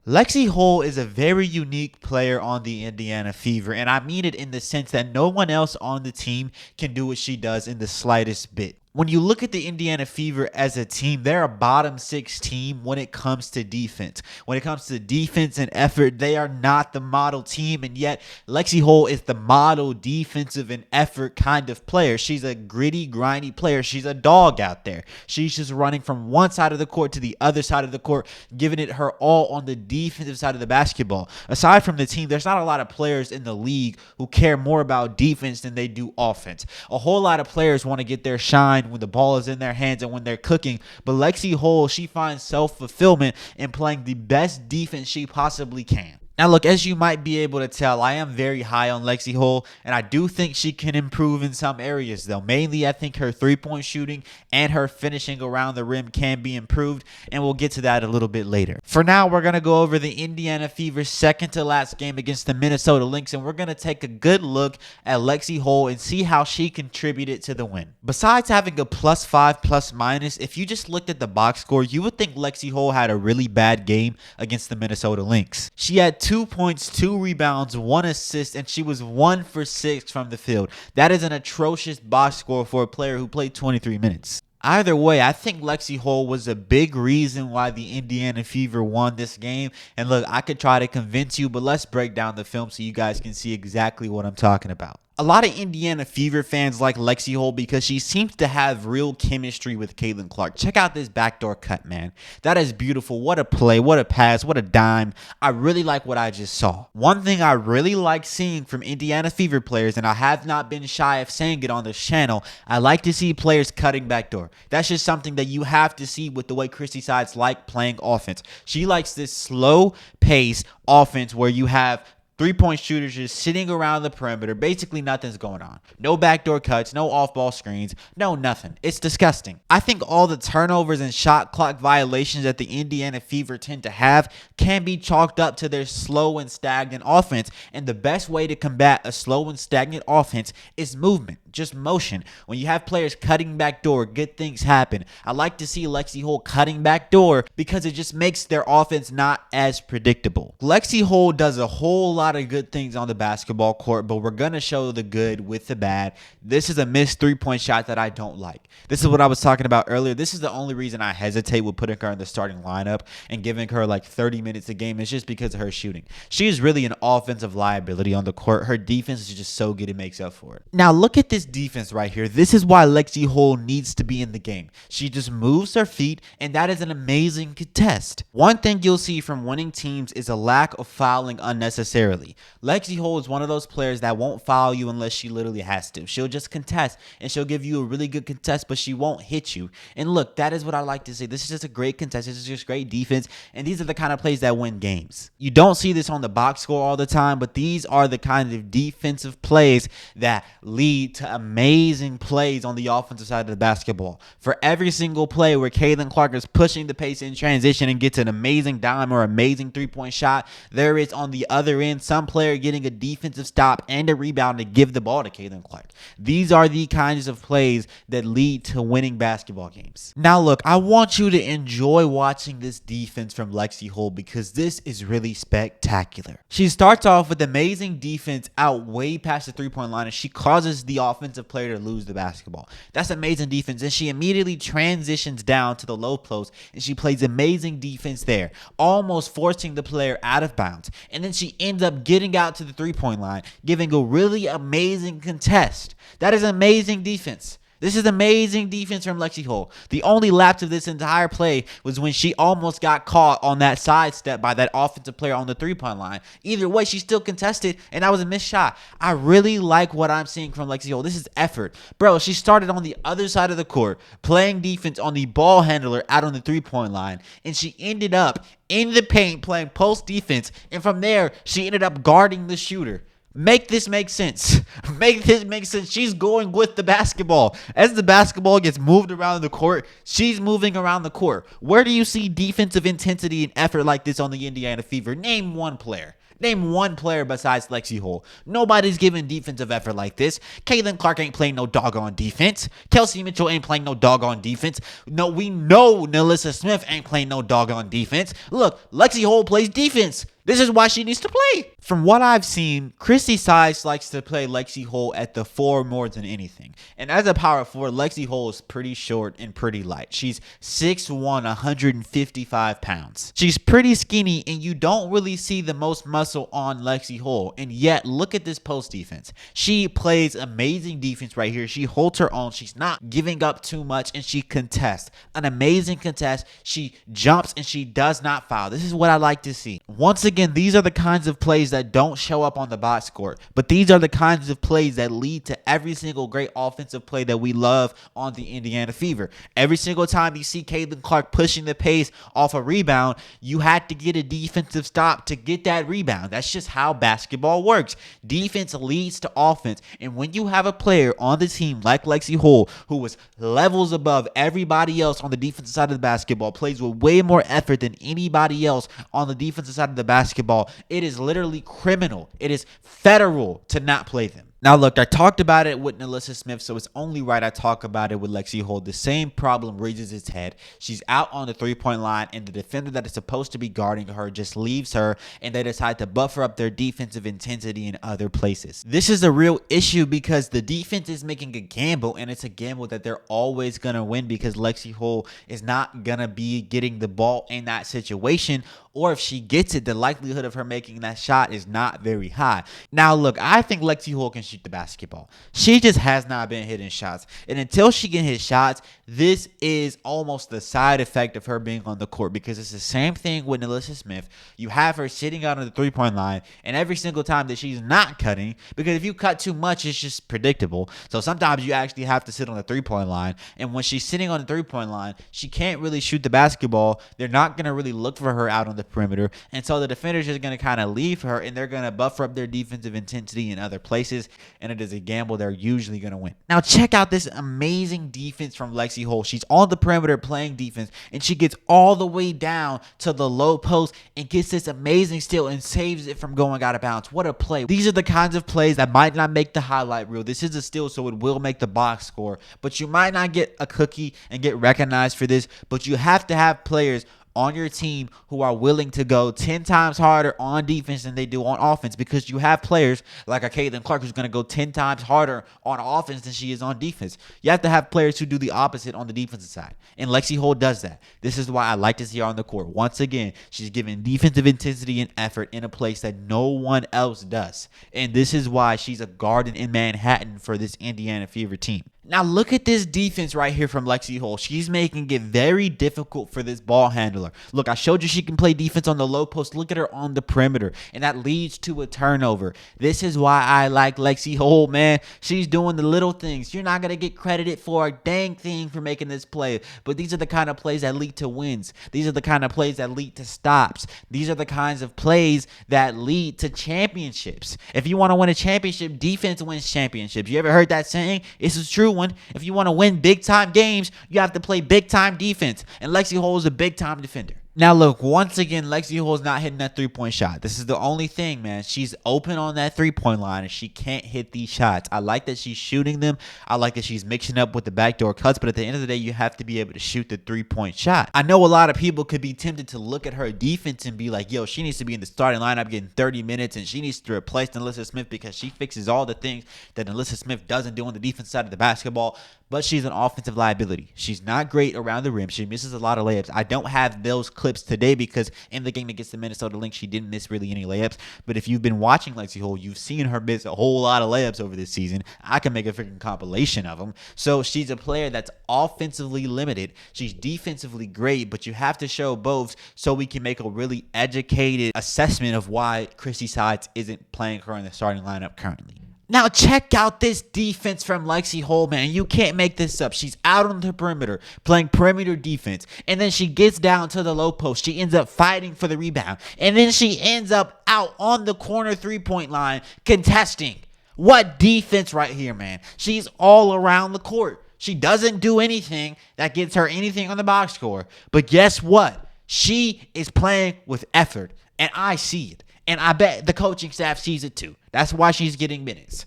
Lexie Hull is a very unique player on the Indiana Fever, and I mean it in the sense that no one else on the team can do what she does in the slightest bit. When you look at the Indiana Fever as a team, they're a bottom six team when it comes to defense. When it comes to defense and effort, they are not the model team, and yet Lexie Hull is the model defensive and effort kind of player. She's a gritty, grindy player. She's a dog out there. She's just running from one side of the court to the other side of the court, giving it her all on the defensive side of the basketball. Aside from the team, there's not a lot of players in the league who care more about defense than they do offense. A whole lot of players want to get their shine when the ball is in their hands and when they're cooking, but Lexie Hull, she finds self-fulfillment in playing the best defense she possibly can. Now, look, as you might be able to tell, I am very high on Lexie Hull, and I do think she can improve in some areas, though. Mainly, I think her three-point shooting and her finishing around the rim can be improved, and we'll get to that a little bit later. For now, we're going to go over the Indiana Fever's second-to-last game against the Minnesota Lynx, and we're going to take a good look at Lexie Hull and see how she contributed to the win. Besides having a +5 plus-minus, if you just looked at the box score, you would think Lexie Hull had a really bad game against the Minnesota Lynx. She had 2 points, 2 rebounds, 1 assist, and she was 1 for 6 from the field. That is an atrocious box score for a player who played 23 minutes. Either way, I think Lexie Hull was a big reason why the Indiana Fever won this game. And look, I could try to convince you, but let's break down the film so you guys can see exactly what I'm talking about. A lot of Indiana Fever fans like Lexie Hull because she seems to have real chemistry with Caitlin Clark. Check out this backdoor cut, man. That is beautiful. What a play, what a pass, what a dime. I really like what I just saw. One thing I really like seeing from Indiana Fever players, and I have not been shy of saying it on this channel, I like to see players cutting backdoor. That's just something that you have to see with the way Christy Sides like playing offense. She likes this slow pace offense where you have three-point shooters just sitting around the perimeter. Basically, nothing's going on. No backdoor cuts, no off-ball screens, no nothing. It's disgusting. I think all the turnovers and shot clock violations that the Indiana Fever tend to have can be chalked up to their slow and stagnant offense. And the best way to combat a slow and stagnant offense is movement. Just motion. When you have players cutting back door, good things happen. I like to see Lexie Hull cutting back door because it just makes their offense not as predictable. Lexie Hull does a whole lot of good things on the basketball court, but we're going to show the good with the bad. This is a missed three-point shot that I don't like. This is what I was talking about earlier. This is the only reason I hesitate with putting her in the starting lineup and giving her like 30 minutes a game. It's just because of her shooting. She is really an offensive liability on the court. Her defense is just so good it makes up for it. Now look at this defense right here. This is why Lexie Hull needs to be in the game. She just moves her feet, and that is an amazing contest. One thing you'll see from winning teams is a lack of fouling unnecessarily. Lexie Hull is one of those players that won't foul you unless she literally has to. She'll just contest, and she'll give you a really good contest, but she won't hit you. And look, that is what I like to say. This is just a great contest. This is just great defense, and these are the kind of plays that win games. You don't see this on the box score all the time, but these are the kind of defensive plays that lead to amazing plays on the offensive side of the basketball. For every single play where Caitlin Clark is pushing the pace in transition and gets an amazing dime or amazing three-point shot, there is on the other end some player getting a defensive stop and a rebound to give the ball to Caitlin Clark. These are the kinds of plays that lead to winning basketball games. Now look, I want you to enjoy watching this defense from Lexie Hull because this is really spectacular. She starts off with amazing defense out way past the three-point line, and she causes the offensive player to lose the basketball. That's amazing defense, and she immediately transitions down to the low post, and she plays amazing defense there, almost forcing the player out of bounds. And then she ends up getting out to the three-point line, giving a really amazing contest. That is amazing defense. This is amazing defense from Lexie Hull. The only lapse of this entire play was when she almost got caught on that sidestep by that offensive player on the three-point line. Either way, she still contested, and that was a missed shot. I really like what I'm seeing from Lexie Hull. This is effort. Bro, she started on the other side of the court, playing defense on the ball handler out on the three-point line, and she ended up in the paint playing post defense, and from there, she ended up guarding the shooter. Make this make sense. Make this make sense. She's going with the basketball. As the basketball gets moved around the court, she's moving around the court. Where do you see defensive intensity and effort like this on the Indiana Fever? Name one player. Name one player besides Lexie Hull. Nobody's giving defensive effort like this. Caitlin Clark ain't playing no doggone defense. Kelsey Mitchell ain't playing no doggone defense. No, we know Nalissa Smith ain't playing no doggone defense. Look, Lexie Hull plays defense. This is why she needs to play. From what I've seen, Chrissy Sides likes to play Lexie Hull at the 4 more than anything. And as a power forward, Lexie Hull is pretty short and pretty light. She's 6'1", 155 pounds. She's pretty skinny, and you don't really see the most muscle on Lexie Hull. And yet, look at this post defense. She plays amazing defense right here. She holds her own. She's not giving up too much, and she contests. An amazing contest. She jumps, and she does not foul. This is what I like to see. Once again, these are the kinds of plays that don't show up on the box score, but these are the kinds of plays that lead to every single great offensive play that we love on the Indiana Fever. Every single time you see Caitlin Clark pushing the pace off a rebound, you had to get a defensive stop to get that rebound. That's just how basketball works. Defense leads to offense, and when you have a player on the team like Lexie Hull, who was levels above everybody else on the defensive side of the basketball, plays with way more effort than anybody else on the defensive side of the basketball, it is literally criminal. It is federal to not play them. Now, look, I talked about it with Nalissa Smith, so it's only right I talk about it with Lexie Hull. The same problem raises its head. She's out on the three-point line, and the defender that is supposed to be guarding her just leaves her, and they decide to buffer up their defensive intensity in other places. This is a real issue because the defense is making a gamble, and it's a gamble that they're always going to win because Lexie Hull is not going to be getting the ball in that situation, or if she gets it, the likelihood of her making that shot is not very high. Now, look, I think Lexie Hull can shoot the basketball. She just has not been hitting shots. And until she can hit shots, this is almost the side effect of her being on the court because it's the same thing with Nalissa Smith. You have her sitting out on the three-point line, and every single time that she's not cutting, because if you cut too much, it's just predictable. So sometimes you actually have to sit on the three-point line, and when she's sitting on the three-point line, she can't really shoot the basketball. They're not going to really look for her out on the perimeter, and so the defender's just going to kind of leave her, and they're going to buffer up their defensive intensity in other places, and it is a gamble they're usually going to win. Now check out this amazing defense from Lexie Hull. She's on the perimeter playing defense, and she gets all the way down to the low post and gets this amazing steal and saves it from going out of bounds. What a play. These are the kinds of plays that might not make the highlight reel. This is a steal, so it will make the box score, but you might not get a cookie and get recognized for this, but you have to have players on your team who are willing to go 10 times harder on defense than they do on offense, because you have players like a Caitlin Clark who's going to go 10 times harder on offense than she is on defense. You have to have players who do the opposite on the defensive side, and Lexie Hull does that. This is why I like to see her on the court. Once again, she's giving defensive intensity and effort in a place that no one else does, and this is why she's a guardian in Manhattan for this Indiana Fever team. Now look at this defense right here from Lexie Hull. She's making it very difficult for this ball handler. Look, I showed you she can play defense on the low post. Look at her on the perimeter, and that leads to a turnover. This is why I like Lexie Hull, man. She's doing the little things. You're not going to get credited for a dang thing for making this play, but these are the kind of plays that lead to wins. These are the kind of plays that lead to stops. These are the kinds of plays that lead to championships. If you want to win a championship, defense wins championships. You ever heard that saying? It's a true one. If you want to win big-time games, you have to play big-time defense, and Lexie Hull is a big-time defender. Now, look, once again, Lexie Hull is not hitting that three-point shot. This is the only thing, man. She's open on that three-point line, and she can't hit these shots. I like that she's shooting them. I like that she's mixing up with the backdoor cuts, but at the end of the day, you have to be able to shoot the three-point shot. I know a lot of people could be tempted to look at her defense and be like, yo, she needs to be in the starting lineup getting 30 minutes, and she needs to replace Nalissa Smith because she fixes all the things that Nalissa Smith doesn't do on the defense side of the basketball. But she's an offensive liability. She's not great around the rim. She misses a lot of layups. I don't have those clips today because in the game against the Minnesota Lynx, she didn't miss really any layups. But if you've been watching Lexie Hull, you've seen her miss a whole lot of layups over this season. I can make a freaking compilation of them. So she's a player that's offensively limited. She's defensively great, but you have to show both so we can make a really educated assessment of why Chrissy Sides isn't playing her in the starting lineup currently. Now check out this defense from Lexie Hull, man. You can't make this up. She's out on the perimeter, playing perimeter defense, and then she gets down to the low post. She ends up fighting for the rebound, and then she ends up out on the corner three-point line contesting. What defense right here, man. She's all around the court. She doesn't do anything that gets her anything on the box score, but guess what? She is playing with effort, and I see it. And I bet the coaching staff sees it too. That's why she's getting minutes.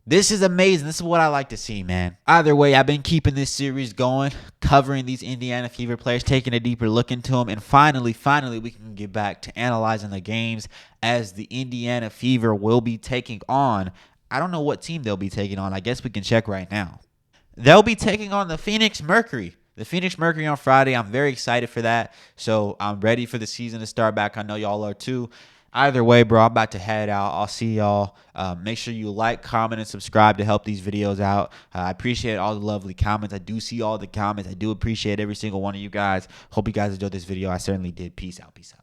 This is amazing. This is what I like to see, man. Either way, I've been keeping this series going, covering these Indiana Fever players, taking a deeper look into them, and finally, we can get back to analyzing the games as the Indiana Fever will be taking on, I don't know what team they'll be taking on. I guess we can check right now. They'll be taking on the Phoenix Mercury. The Phoenix Mercury on Friday. I'm very excited for that. So I'm ready for the season to start back. I know y'all are too. Either way, bro, I'm about to head out. I'll see y'all. Make sure you like, comment, and subscribe to help these videos out. I appreciate all the lovely comments. I do see all the comments. I do appreciate every single one of you guys. Hope you guys enjoyed this video. I certainly did. Peace out. Peace out.